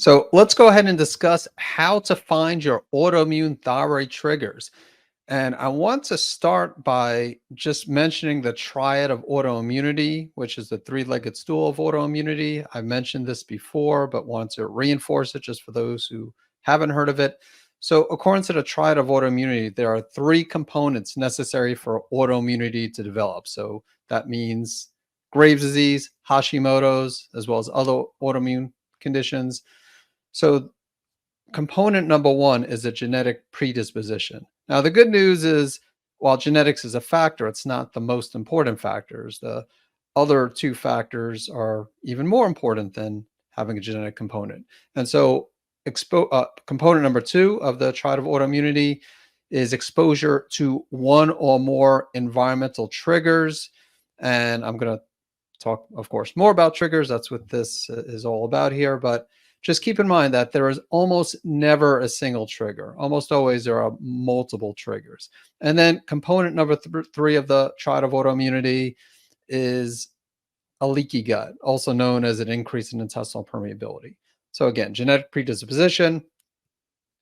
So let's go ahead and discuss how to find your autoimmune thyroid triggers. And I want to start by just mentioning the triad of autoimmunity, which is the three-legged stool of autoimmunity. I mentioned this before, but want to reinforce it just for those who haven't heard of it. So according to the triad of autoimmunity, there are three components necessary for autoimmunity to develop. So that means Graves' disease, Hashimoto's, as well as other autoimmune conditions. So component number one is a genetic predisposition. Now, the good news is while genetics is a factor, it's not the most important factors. The other two factors are even more important than having a genetic component. And so, component number two of the triad of autoimmunity is exposure to one or more environmental triggers. And I'm going to talk, of course, more about triggers. That's what this is all about here. But just keep in mind that there is almost never a single trigger. Almost always there are multiple triggers. And then component number three of the triad of autoimmunity is a leaky gut, also known as an increase in intestinal permeability. So again, genetic predisposition,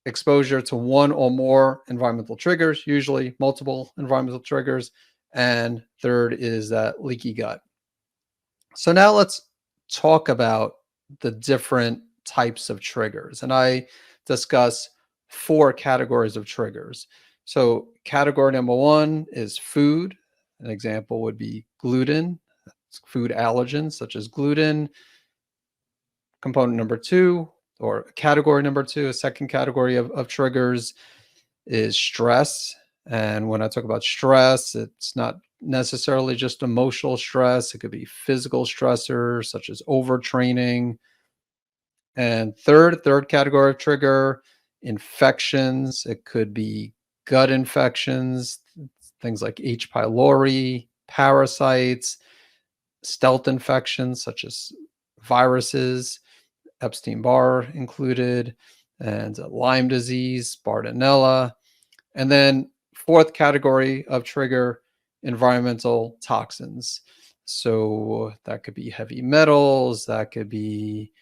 exposure to one or more environmental triggers, usually multiple environmental triggers, and third is that leaky gut. So now let's talk about the different types of triggers. And I discuss four categories of triggers. So category number one is food. An example would be gluten, food allergens such as gluten. Component number two, or category number two, a second category of triggers is stress. And when I talk about stress, it's not necessarily just emotional stress. It could be physical stressors such as overtraining. And third category of trigger, infections. It could be gut infections, things like H. pylori, parasites, stealth infections such as viruses, Epstein-Barr included, and Lyme disease, Bartonella. And then fourth category of trigger, environmental toxins. So that could be heavy metals, that could be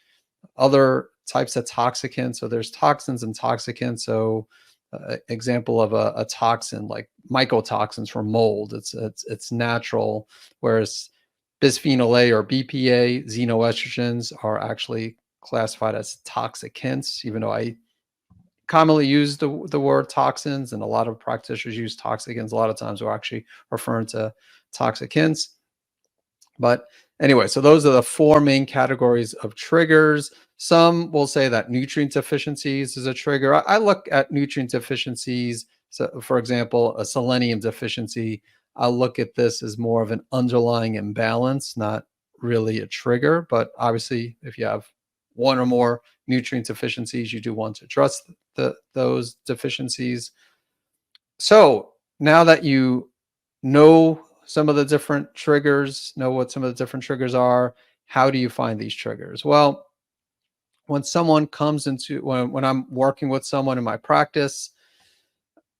other types of toxicants. So there's toxins and toxicants. So example of a toxin like mycotoxins from mold, it's natural, whereas bisphenol A or BPA, xenoestrogens, are actually classified as toxicants, even though I commonly use the word toxins, and a lot of practitioners use toxicants. A lot of times we're actually referring to toxicants. But anyway, so those are the four main categories of triggers. Some will say that nutrient deficiencies is a trigger. I look at nutrient deficiencies. So, for example, a selenium deficiency, I look at this as more of an underlying imbalance, not really a trigger. But obviously, if you have one or more nutrient deficiencies, you do want to address those deficiencies. So now that you know some of the different triggers, know what some of the different triggers are, how do you find these triggers? Well, when someone comes into, when I'm working with someone in my practice,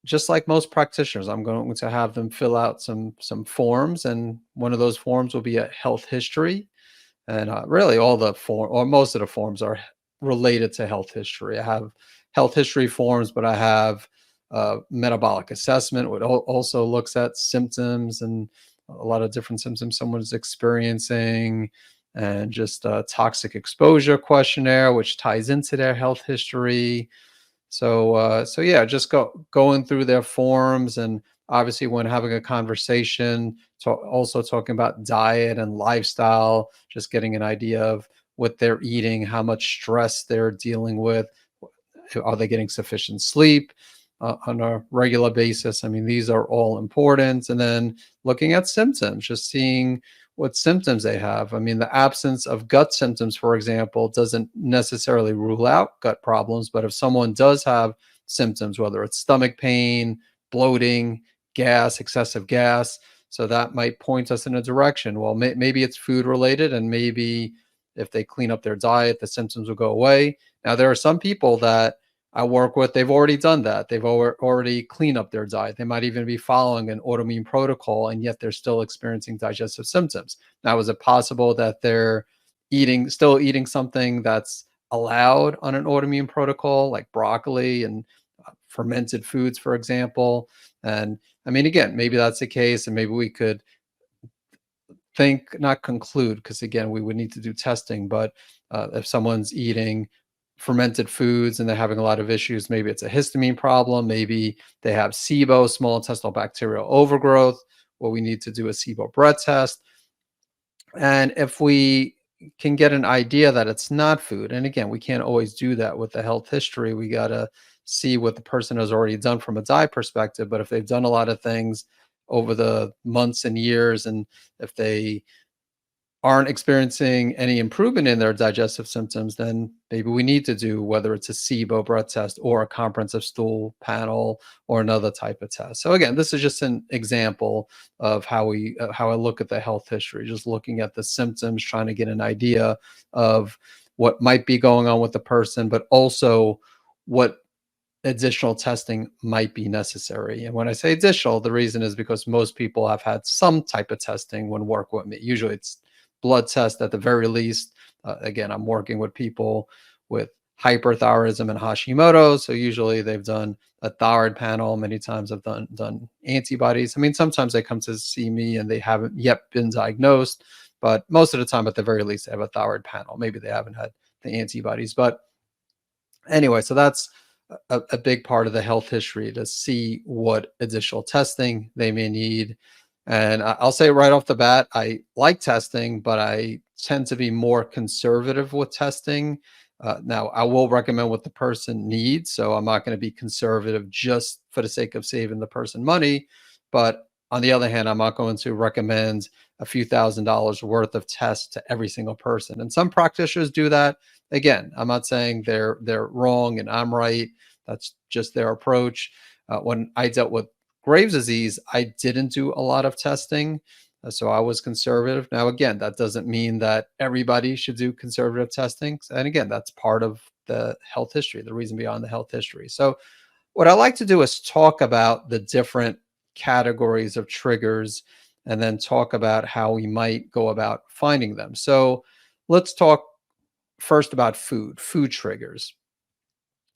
just like most practitioners, I'm going to have them fill out some forms, and one of those forms will be a health history. And really all the form, or most of the forms, are related to health history. I have health history forms, but I have metabolic assessment, which also looks at symptoms and a lot of different symptoms someone's experiencing, and just a toxic exposure questionnaire, which ties into their health history. So yeah, just going through their forms, and obviously when having a conversation, also talking about diet and lifestyle, just getting an idea of what they're eating, how much stress they're dealing with, are they getting sufficient sleep on a regular basis? I mean, these are all important. And then looking at symptoms, just seeing what symptoms they have. I mean, the absence of gut symptoms, for example, doesn't necessarily rule out gut problems. But if someone does have symptoms, whether it's stomach pain, bloating, gas, excessive gas, so that might point us in a direction. Well, maybe it's food related, and maybe if they clean up their diet, the symptoms will go away. Now, there are some people that I work with, they've already done that. They've already cleaned up their diet. They might even be following an autoimmune protocol, and yet they're still experiencing digestive symptoms. Now, is it possible that they're still eating something that's allowed on an autoimmune protocol, like broccoli and fermented foods, for example. And I mean, again, maybe that's the case, and maybe we could not conclude, because again, we would need to do testing, but if someone's eating fermented foods and they're having a lot of issues, maybe it's a histamine problem, maybe they have SIBO, small intestinal bacterial overgrowth, well, we need to do a SIBO blood test. And if we can get an idea that it's not food, and again, we can't always do that with the health history. We got to see what the person has already done from a diet perspective. But if they've done a lot of things over the months and years, and if they aren't experiencing any improvement in their digestive symptoms, then maybe we need to do, whether it's a SIBO blood test or a comprehensive stool panel or another type of test. So again, this is just an example of how I look at the health history, just looking at the symptoms, trying to get an idea of what might be going on with the person, but also what additional testing might be necessary. And when I say additional, the reason is because most people have had some type of testing when work with me. Usually it's blood test at the very least. Again, I'm working with people with hyperthyroidism and Hashimoto. So usually they've done a thyroid panel. Many times I've done antibodies. I mean, sometimes they come to see me and they haven't yet been diagnosed, but most of the time, at the very least, they have a thyroid panel. Maybe they haven't had the antibodies. But anyway, so that's a big part of the health history, to see what additional testing they may need. And I'll say right off the bat, I like testing, but I tend to be more conservative with testing. Now, I will recommend what the person needs. So I'm not going to be conservative just for the sake of saving the person money. But on the other hand, I'm not going to recommend a few $1,000s worth of tests to every single person. And some practitioners do that. Again, I'm not saying they're wrong and I'm right. That's just their approach. When I dealt with Graves' disease, I didn't do a lot of testing. So I was conservative. Now, again, that doesn't mean that everybody should do conservative testing. And again, that's part of the health history, the reason beyond the health history. So what I like to do is talk about the different categories of triggers and then talk about how we might go about finding them. So let's talk first about food triggers.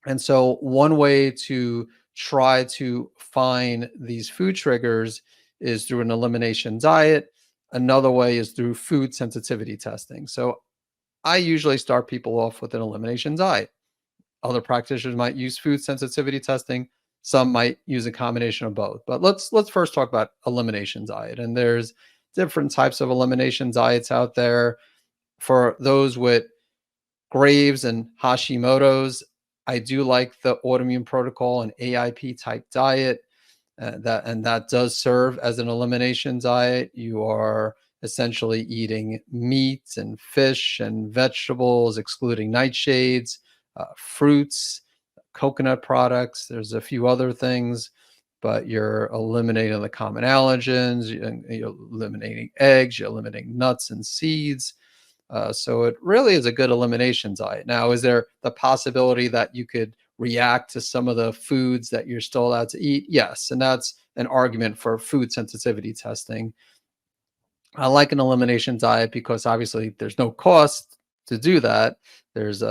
And so one way to try to find these food triggers is through an elimination diet. Another way is through food sensitivity testing. So I usually start people off with an elimination diet. Other practitioners might use food sensitivity testing. Some might use a combination of both. But let's first talk about elimination diet. And there's different types of elimination diets out there. For those with Graves and Hashimoto's, I do like the autoimmune protocol and AIP type diet. That does serve as an elimination diet. You are essentially eating meat and fish and vegetables, excluding nightshades, fruits, coconut products. There's a few other things, but you're eliminating the common allergens. You're eliminating eggs. You're eliminating nuts and seeds. So it really is a good elimination diet. Now, is there the possibility that you could react to some of the foods that you're still allowed to eat? Yes. And that's an argument for food sensitivity testing. I like an elimination diet because obviously there's no cost to do that. There's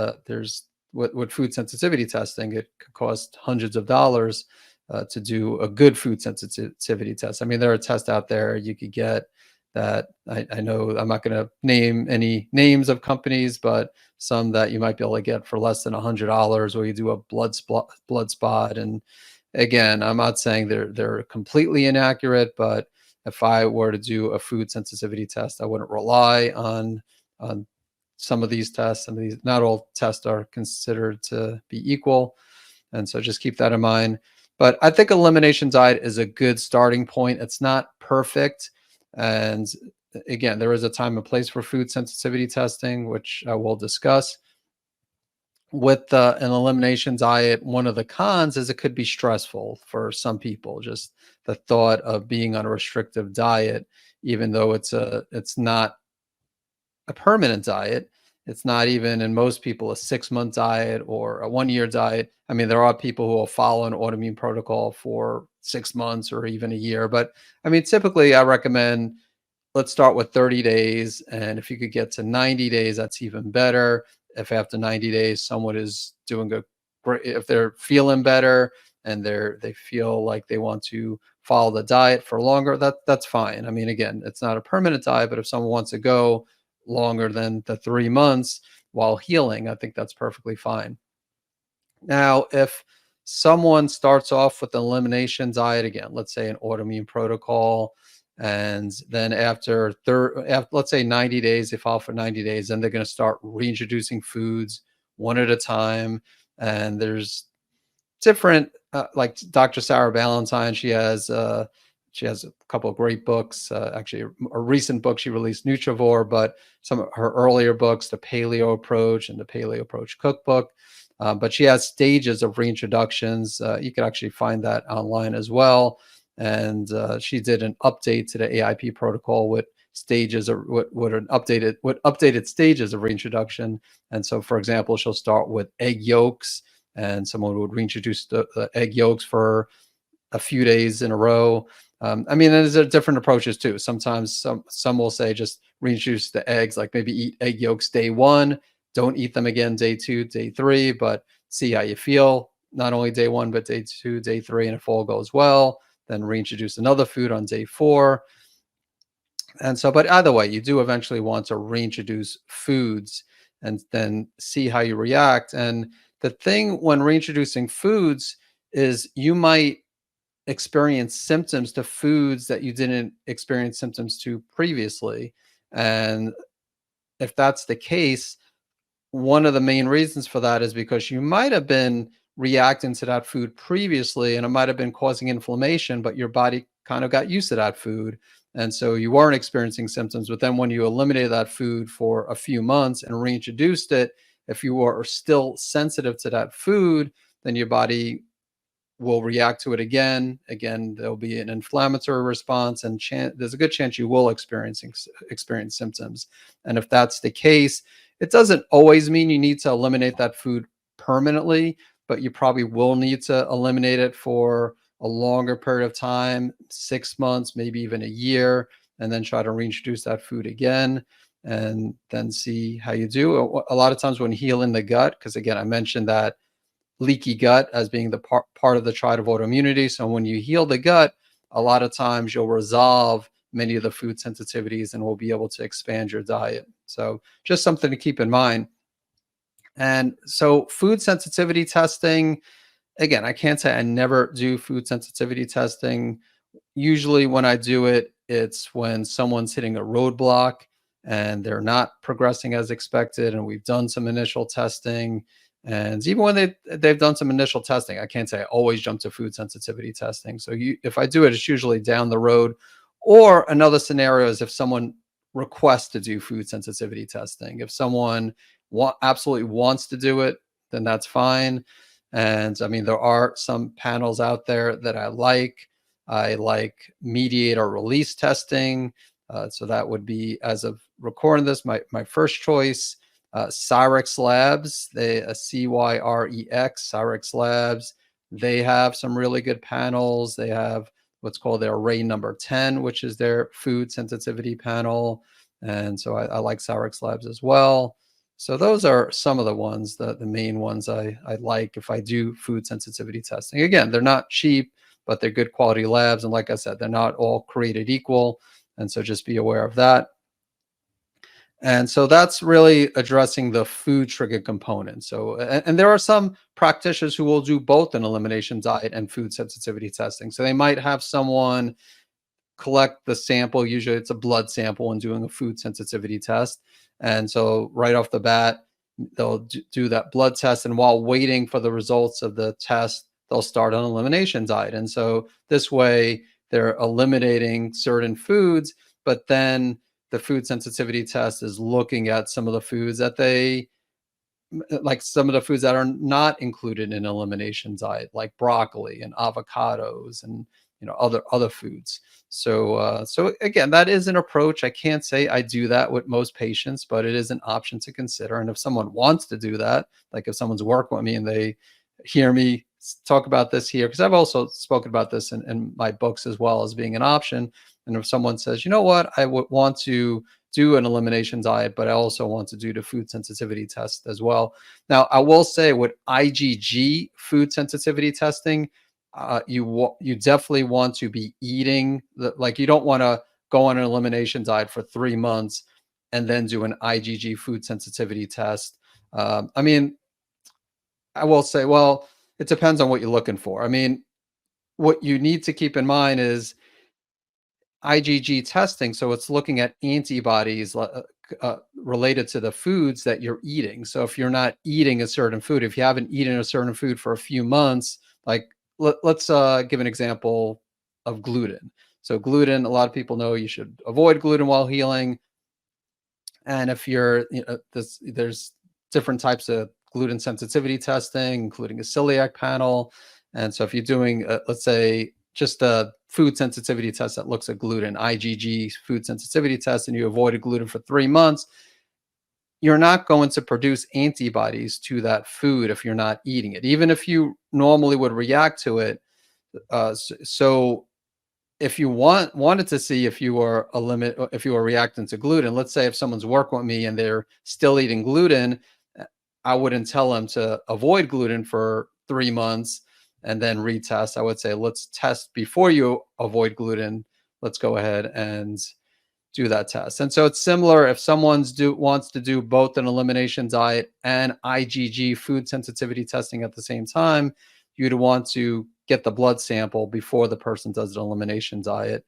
with food sensitivity testing, it could cost hundreds of dollars to do a good food sensitivity test. I mean, there are tests out there you could get that I know I'm not going to name any names of companies, but some that you might be able to get for less than $100, where you do a blood spot. And again, I'm not saying they're completely inaccurate, but if I were to do a food sensitivity test, I wouldn't rely on some of these tests. Some of these, not all tests are considered to be equal, and so just keep that in mind. But I think elimination diet is a good starting point. It's not perfect. And again, there is a time and place for food sensitivity testing, which I will discuss. With an elimination diet, one of the cons is it could be stressful for some people. Just the thought of being on a restrictive diet, even though it's not a permanent diet. It's not even, in most people, a 6-month diet or a 1-year diet. I mean, there are people who will follow an autoimmune protocol for 6 months or even a year. But I mean, typically I recommend, let's start with 30 days. And if you could get to 90 days, that's even better. if after 90 days someone is doing a great, if they're feeling better and they feel like they want to follow the diet for longer, that's fine. I mean, again, it's not a permanent diet, but if someone wants to go longer than the 3 months while healing, I think that's perfectly fine. Now, if someone starts off with an elimination diet, again, let's say an autoimmune protocol, and then after let's say 90 days, they follow for 90 days, then they're going to start reintroducing foods one at a time. And there's different, like Dr. Sarah Ballantyne, she has a couple of great books. Actually, a recent book she released, Nutrivore, but some of her earlier books, the Paleo Approach and the Paleo Approach Cookbook. But she has stages of reintroductions. You can actually find that online as well. And she did an update to the AIP protocol with stages or what updated stages of reintroduction. And so, for example, she'll start with egg yolks, and someone would reintroduce the egg yolks for a few days in a row. I mean, there's different approaches too. Sometimes some will say just reintroduce the eggs, like maybe eat egg yolks day 1, don't eat them again day 2, day 3, but see how you feel. Not only day 1, but day 2, day 3, and if all goes well, then reintroduce another food on day 4. And so, but either way, you do eventually want to reintroduce foods and then see how you react. And the thing when reintroducing foods is you might experience symptoms to foods that you didn't experience symptoms to previously. And if that's the case, one of the main reasons for that is because you might have been reacting to that food previously and it might have been causing inflammation, but your body kind of got used to that food. And so you weren't experiencing symptoms. But then when you eliminated that food for a few months and reintroduced it, if you are still sensitive to that food, then your body will react to it again. Again, there'll be an inflammatory response, and there's a good chance you will experience symptoms. And if that's the case, it doesn't always mean you need to eliminate that food permanently, but you probably will need to eliminate it for a longer period of time, 6 months, maybe even a year, and then try to reintroduce that food again and then see how you do. A lot of times when healing the gut, because again, I mentioned that leaky gut as being the part of the triad of autoimmunity. So when you heal the gut, a lot of times you'll resolve many of the food sensitivities and will be able to expand your diet. So just something to keep in mind. And so food sensitivity testing, again, I can't say I never do food sensitivity testing. Usually when I do it, it's when someone's hitting a roadblock and they're not progressing as expected, and we've done some initial testing. And even when they've done some initial testing, I can't say I always jump to food sensitivity testing. So if I do it, it's usually down the road. Or another scenario is if someone requests to do food sensitivity testing. If someone absolutely wants to do it, then that's fine. And I mean, there are some panels out there that I like. I like mediator release testing. So that would be, as of recording this, my first choice. Cyrex Labs, Cyrex, Cyrex Labs, they have some really good panels. They have what's called their array number 10, which is their food sensitivity panel. And so I like Cyrex Labs as well. So those are some of the ones, the main ones I like if I do food sensitivity testing. Again, they're not cheap, but they're good quality labs. And like I said, they're not all created equal. And so just be aware of that. And so that's really addressing the food trigger component. So, and there are some practitioners who will do both an elimination diet and food sensitivity testing. So they might have someone collect the sample. Usually it's a blood sample when doing a food sensitivity test. And so right off the bat, they'll do that blood test. And while waiting for the results of the test, they'll start an elimination diet. And so this way they're eliminating certain foods, but then the food sensitivity test is looking at some of the foods that some of the foods that are not included in elimination diet, like broccoli and avocados and other foods. So again, that is an approach. I can't say I do that with most patients, but it is an option to consider. And if someone wants to do that, like if someone's working with me and they hear me talk about this here, because I've also spoken about this in my books as well as being an option. And if someone says, you know what, I would want to do an elimination diet, but I also want to do the food sensitivity test as well. Now, I will say with IgG food sensitivity testing, you definitely want to be eating like you don't want to go on an elimination diet for 3 months and then do an IgG food sensitivity test. I mean, I will say, well, it depends on what you're looking for. I mean, what you need to keep in mind is IgG testing. So it's looking at antibodies related to the foods that you're eating. So if you're not eating a certain food, if you haven't eaten a certain food for a few months, like let's give an example of gluten. So gluten, a lot of people know you should avoid gluten while healing. And if you're, there's different types of gluten sensitivity testing, including a celiac panel. And so if you're doing, let's say, just a food sensitivity test that looks at gluten, IgG food sensitivity test, and you avoided gluten for 3 months, you're not going to produce antibodies to that food if you're not eating it, even if you normally would react to it. So if you wanted to see if you were if you were reacting to gluten, let's say if someone's working with me and they're still eating gluten, I wouldn't tell them to avoid gluten for 3 months and then retest. I would say, let's test before you avoid gluten. Let's go ahead and do that test. And so it's similar if wants to do both an elimination diet and IgG food sensitivity testing at the same time, you'd want to get the blood sample before the person does an elimination diet.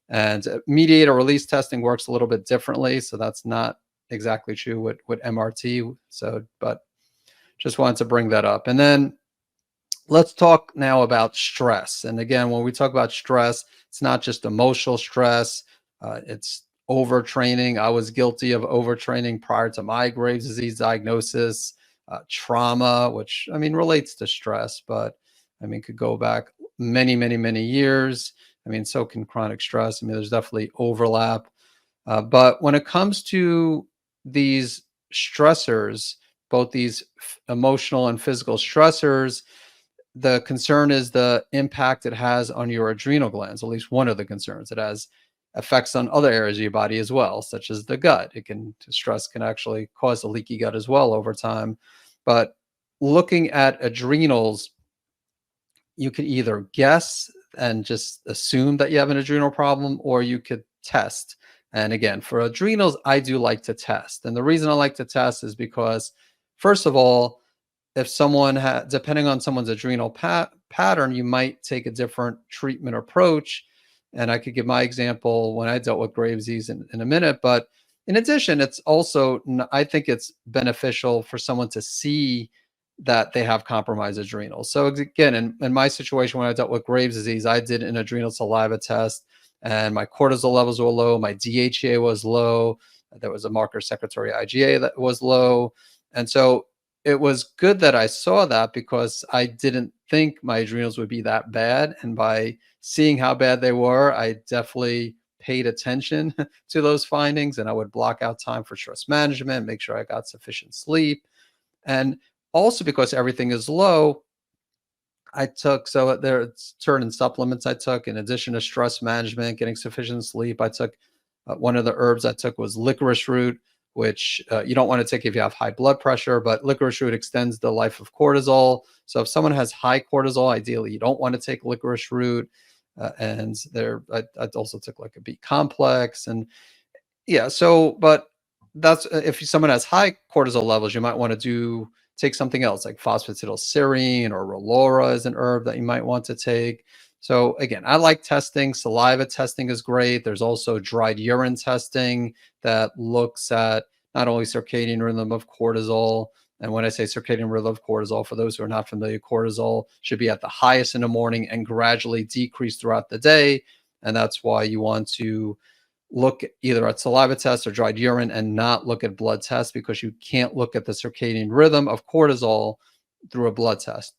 And mediator release testing works a little bit differently, so that's not exactly true with MRT. So, but just wanted to bring that up. And then let's talk now about stress. And again, when we talk about stress, it's not just emotional stress, it's overtraining. I was guilty of overtraining prior to my Graves' disease diagnosis, trauma, which I mean relates to stress, but I mean could go back many, many, many years. I mean, so can chronic stress. I mean, there's definitely overlap. But when it comes to these stressors, both these emotional and physical stressors, the concern is the impact it has on your adrenal glands. At least one of the concerns. It has effects on other areas of your body as well, such as the gut. Stress can actually cause a leaky gut as well over time. But looking at adrenals, you could either guess and just assume that you have an adrenal problem, or you could test. And again, for adrenals, I do like to test. And the reason I like to test is because, first of all, if someone depending on someone's adrenal pattern, you might take a different treatment approach. And I could give my example when I dealt with Graves' disease in a minute. But in addition, it's also, I think it's beneficial for someone to see that they have compromised adrenals. So again, in my situation, when I dealt with Graves' disease, I did an adrenal saliva test and my cortisol levels were low. My DHEA was low. There was a marker secretory IgA that was low. And so it was good that I saw that because I didn't think my adrenals would be that bad. And by seeing how bad they were, I definitely paid attention to those findings, and I would block out time for stress management, make sure I got sufficient sleep. And also because everything is low, I took, so there's certain supplements I took in addition to stress management, getting sufficient sleep. I took one of the herbs I took was licorice root, which you don't want to take if you have high blood pressure, but licorice root extends the life of cortisol. So if someone has high cortisol, ideally you don't want to take licorice root. And I also took like a B complex, and yeah. So, but that's if someone has high cortisol levels, you might want to take something else like phosphatidylserine or Rolora is an herb that you might want to take. So again, I like testing. Saliva testing is great. There's also dried urine testing that looks at not only circadian rhythm of cortisol. And when I say circadian rhythm of cortisol, for those who are not familiar, cortisol should be at the highest in the morning and gradually decrease throughout the day. And that's why you want to look either at saliva tests or dried urine and not look at blood tests, because you can't look at the circadian rhythm of cortisol through a blood test.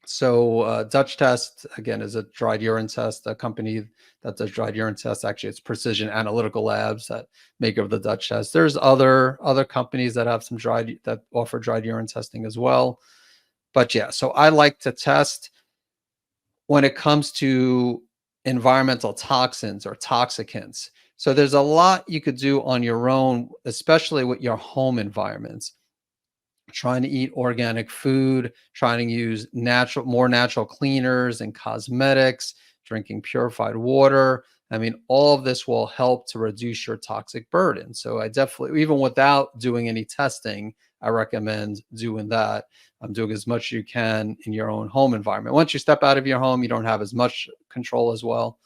So Dutch test, again, is a dried urine test. A company that does dried urine tests, actually it's Precision Analytical Labs that make of the Dutch test. There's other companies that have that offer dried urine testing as well. But yeah, so I like to test when it comes to environmental toxins or toxicants. So there's a lot you could do on your own, especially with your home environments. Trying to eat organic food, trying to use more natural cleaners and cosmetics, drinking purified water. I mean, all of this will help to reduce your toxic burden. So I definitely, even without doing any testing, I recommend doing that. I'm doing as much as you can in your own home environment. Once you step out of your home, you don't have as much control as well.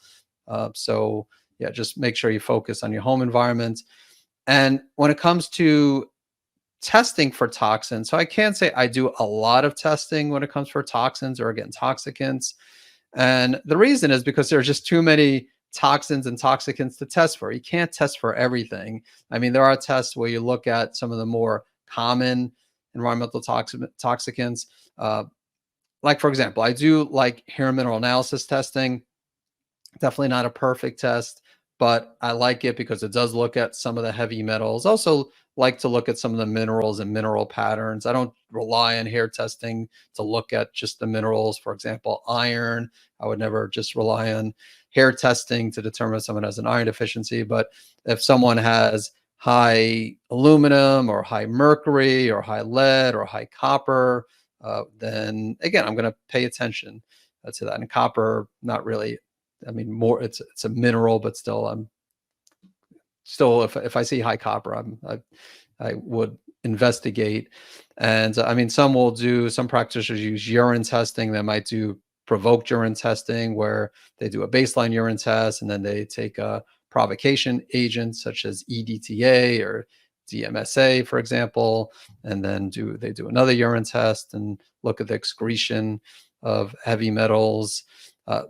So yeah, just make sure you focus on your home environment. And when it comes to testing for toxins, so I can't say I do a lot of testing when it comes for toxins or again toxicants. And the reason is because there's just too many toxins and toxicants to test for. You can't test for everything. I mean, there are tests where you look at some of the more common environmental toxicants. Like, for example, I do like hair mineral analysis testing. Definitely not a perfect test, but I like it because it does look at some of the heavy metals. Also, like to look at some of the minerals and mineral patterns. I don't rely on hair testing to look at just the minerals. For example, iron. I would never just rely on hair testing to determine if someone has an iron deficiency. But if someone has high aluminum or high mercury or high lead or high copper, then again, I'm going to pay attention to that. And copper, not really. I mean, more it's a mineral, but still, I'm still if I see high copper, I would investigate. And I mean, some practitioners use urine testing. They might do provoked urine testing where they do a baseline urine test and then they take a provocation agent such as EDTA or DMSA, for example, and then they do another urine test and look at the excretion of heavy metals,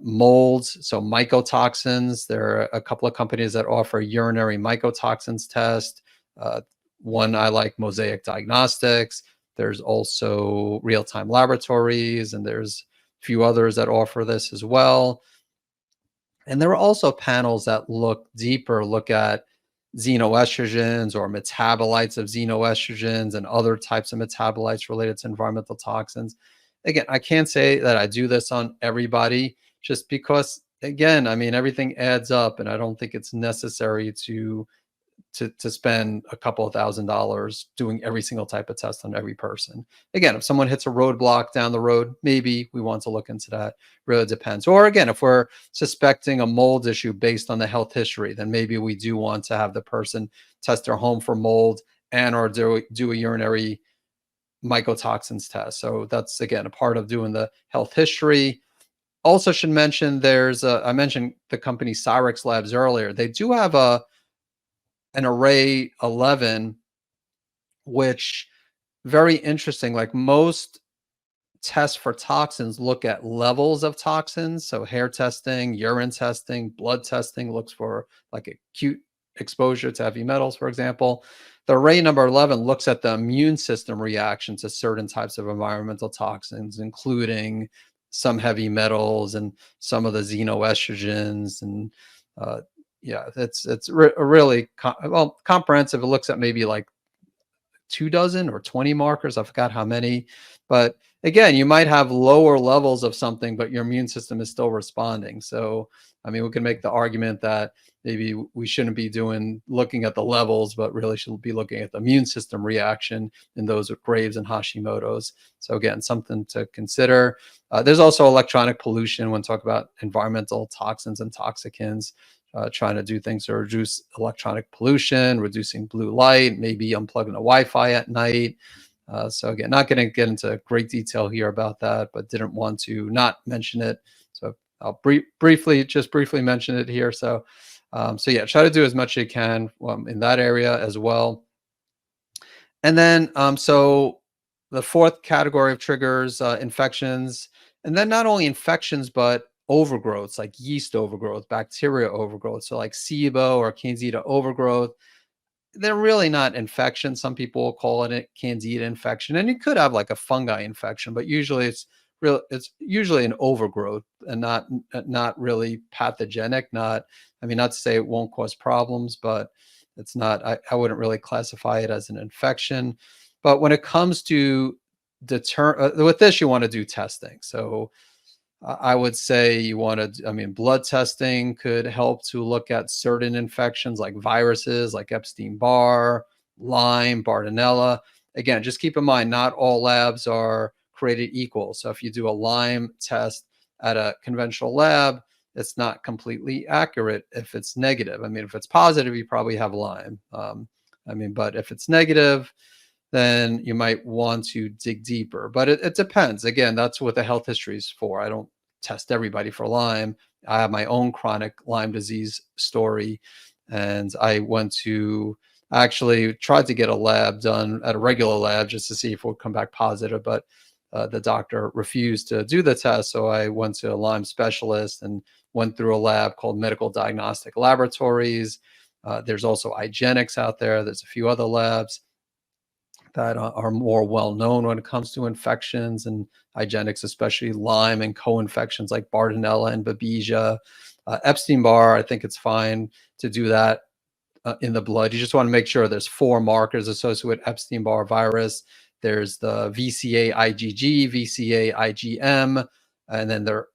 molds, so mycotoxins. There are a couple of companies that offer urinary mycotoxins test. One I like, Mosaic Diagnostics. There's also Real Time Laboratories, and there's a few others that offer this as well. And there are also panels that look deeper, look at xenoestrogens or metabolites of xenoestrogens and other types of metabolites related to environmental toxins. Again, I can't say that I do this on everybody just because, again, I mean, everything adds up, and I don't think it's necessary to spend a couple of $1,000s doing every single type of test on every person. Again, if someone hits a roadblock down the road, maybe we want to look into that. Really depends. Or again, if we're suspecting a mold issue based on the health history, then maybe we do want to have the person test their home for mold and or do a urinary mycotoxins test. So that's again a part of doing the health history. Also should mention I mentioned the company Cyrex Labs earlier. They do have an array 11, which very interesting. Like most tests for toxins look at levels of toxins. So hair testing, urine testing, blood testing looks for like acute exposure to heavy metals, for example. The array number 11 looks at the immune system reaction to certain types of environmental toxins, including some heavy metals and some of the xenoestrogens. And yeah, it's really comprehensive. It looks at maybe like 24 or 20 markers. I forgot how many, but again, you might have lower levels of something, but your immune system is still responding. So, I mean, we can make the argument that maybe we shouldn't be looking at the levels, but really should be looking at the immune system reaction in those with Graves and Hashimoto's. So again, something to consider. There's also electronic pollution when talk about environmental toxins and toxicants. Trying to do things to reduce electronic pollution, reducing blue light, maybe unplugging the Wi-Fi at night. So again, not going to get into great detail here about that, but didn't want to not mention it. So I'll briefly mention it here. So yeah, try to do as much as you can in that area as well. And then so the fourth category of triggers, infections, and then not only infections, but overgrowths like yeast overgrowth, bacteria overgrowth. So like SIBO or Candida overgrowth, they're really not infections. Some people will call it a Candida infection, and you could have like a fungi infection, but usually it's usually an overgrowth and not really pathogenic. Not to say it won't cause problems, but it's not. I wouldn't really classify it as an infection. But when it comes to with this, you want to do testing. So I would say you want to, I mean, blood testing could help to look at certain infections like viruses, like Epstein-Barr, Lyme, Bartonella. Again, just keep in mind, not all labs are created equal. So if you do a Lyme test at a conventional lab, it's not completely accurate if it's negative. I mean, if it's positive, you probably have Lyme. I mean, but if it's negative, then you might want to dig deeper. But it depends. Again, that's what the health history is for. I don't test everybody for Lyme. I have my own chronic Lyme disease story. And I actually tried to get a lab done at a regular lab just to see if it would come back positive. But the doctor refused to do the test. So I went to a Lyme specialist and went through a lab called Medical Diagnostic Laboratories. There's also IGenix out there. There's a few other labs that are more well known when it comes to infections and hygienics, especially Lyme and co-infections like Bartonella and Babesia. Epstein-Barr, I think it's fine to do that in the blood. You just want to make sure there's 4 markers associated with Epstein-Barr virus. There's the VCA IgG, VCA IgM, and then the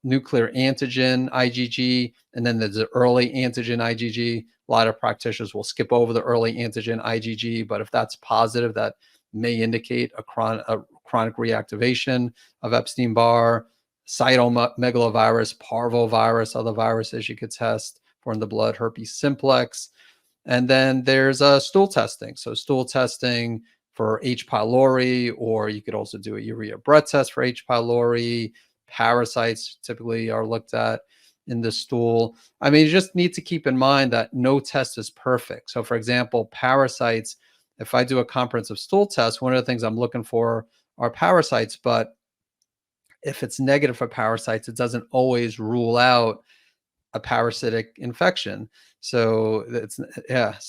nuclear antigen IgG, and then there's the early antigen IgG. A lot of practitioners will skip over the early antigen IgG, but if that's positive, that may indicate a chronic reactivation of Epstein-Barr, cytomegalovirus, parvovirus, other viruses you could test for in the blood, herpes simplex. And then there's stool testing. So stool testing for H. pylori, or you could also do a urea breath test for H. pylori. Parasites typically are looked at in the stool. I mean, you just need to keep in mind that no test is perfect. So for example, parasites, if I do a comprehensive stool test, one of the things I'm looking for are parasites, but if it's negative for parasites, it doesn't always rule out a parasitic infection. So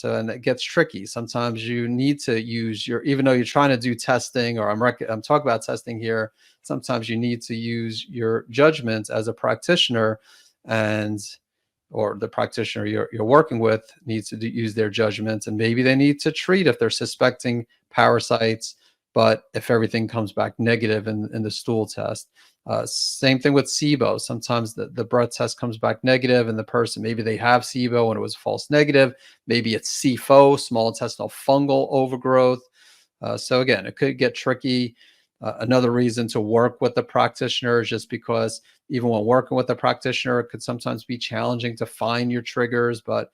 and it gets tricky. Sometimes you need to use even though you're trying to do testing, or I'm talking about testing here, sometimes you need to use your judgment as a practitioner, or the practitioner you're working with needs to use their judgment, and maybe they need to treat if they're suspecting parasites, but if everything comes back negative in the stool test. Same thing with SIBO. Sometimes the breath test comes back negative, and the person, maybe they have SIBO and it was false negative. Maybe it's SIFO, small intestinal fungal overgrowth. So again, it could get tricky. Another reason to work with the practitioner is just because even when working with a practitioner, it could sometimes be challenging to find your triggers, but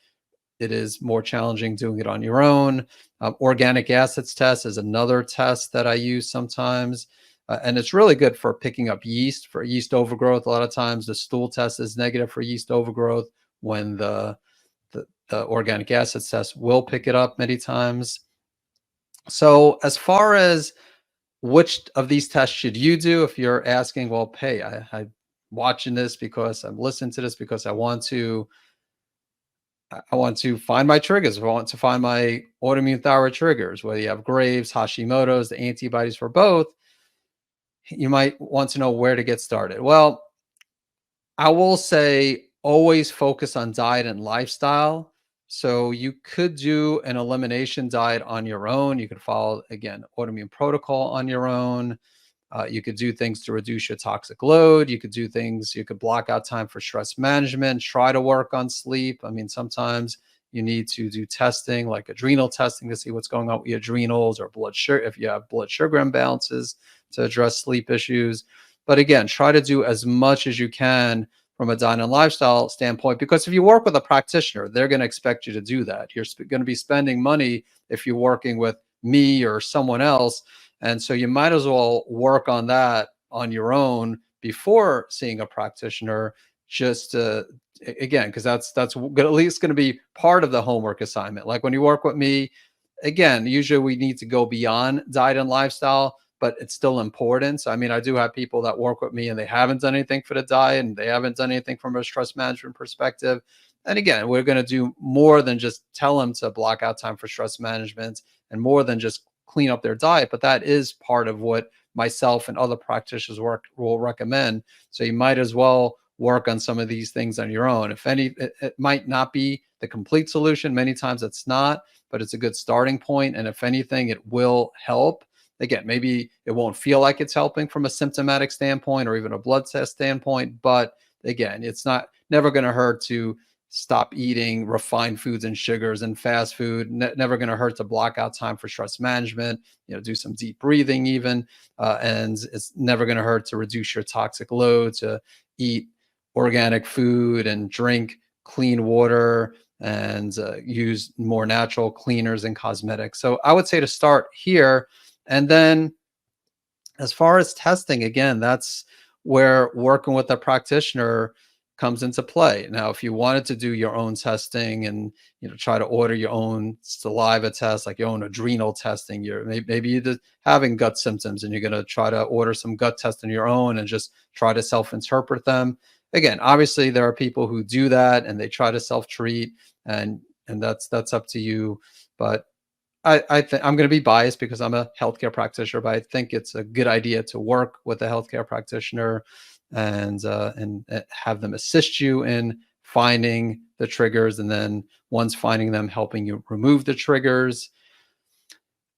it is more challenging doing it on your own. Organic acids test is another test that I use sometimes. And it's really good for picking up yeast, for yeast overgrowth. A lot of times the stool test is negative for yeast overgrowth, when the organic acids test will pick it up many times. So as far as which of these tests should you do, if you're asking, well, hey, I'm watching this because I'm listening to this because I want to find my triggers. I want to find my autoimmune thyroid triggers, whether you have Graves, Hashimoto's, the antibodies for both. You might want to know where to get started. Well, I will say always focus on diet and lifestyle. So you could do an elimination diet on your own. You could follow, again, autoimmune protocol on your own. You could do things to reduce your toxic load. You could do things, you could block out time for stress management, try to work on sleep. I mean, sometimes you need to do testing like adrenal testing to see what's going on with your adrenals, or blood sugar, if you have blood sugar imbalances, to address sleep issues. But again, try to do as much as you can from a diet and lifestyle standpoint, because if you work with a practitioner, they're going to expect you to do that. You're going to be spending money if you're working with me or someone else. And so you might as well work on that on your own before seeing a practitioner, just again, because that's at least going to be part of the homework assignment. Like when you work with me, again, usually we need to go beyond diet and lifestyle, but it's still important. So, I mean, I do have people that work with me and they haven't done anything for the diet, and they haven't done anything from a stress management perspective. And again, we're going to do more than just tell them to block out time for stress management, and more than just clean up their diet. But that is part of what myself and other practitioners will recommend. So you might as well work on some of these things on your own. If any, it might not be the complete solution. Many times it's not, but it's a good starting point. And if anything, it will help. Again, maybe it won't feel like it's helping from a symptomatic standpoint or even a blood test standpoint, but again, it's never going to hurt to stop eating refined foods and sugars and fast food. Never going to hurt to block out time for stress management, do some deep breathing even. And it's never going to hurt to reduce your toxic load, to eat organic food and drink clean water and use more natural cleaners and cosmetics. So I would say to start here. And then as far as testing, again, that's where working with a practitioner comes into play. Now, if you wanted to do your own testing and try to order your own saliva test, like your own adrenal testing, maybe you're having gut symptoms and you're going to try to order some gut tests on your own and just try to self-interpret them. Again, obviously there are people who do that and they try to self-treat, and that's up to you. But I think I'm going to be biased because I'm a healthcare practitioner, but I think it's a good idea to work with a healthcare practitioner and have them assist you in finding the triggers, and then once finding them, helping you remove the triggers.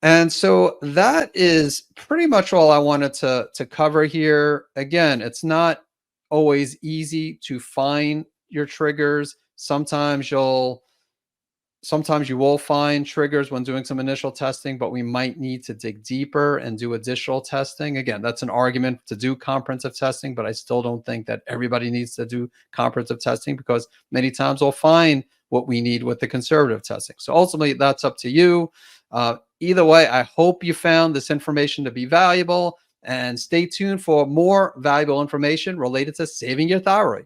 And so that is pretty much all I wanted to cover here. Again, it's not always easy to find your triggers. Sometimes you will find triggers when doing some initial testing, but we might need to dig deeper and do additional testing. Again, that's an argument to do comprehensive testing, but I still don't think that everybody needs to do comprehensive testing, because many times we'll find what we need with the conservative testing. So ultimately, that's up to you. Either way, I hope you found this information to be valuable, and stay tuned for more valuable information related to saving your thyroid.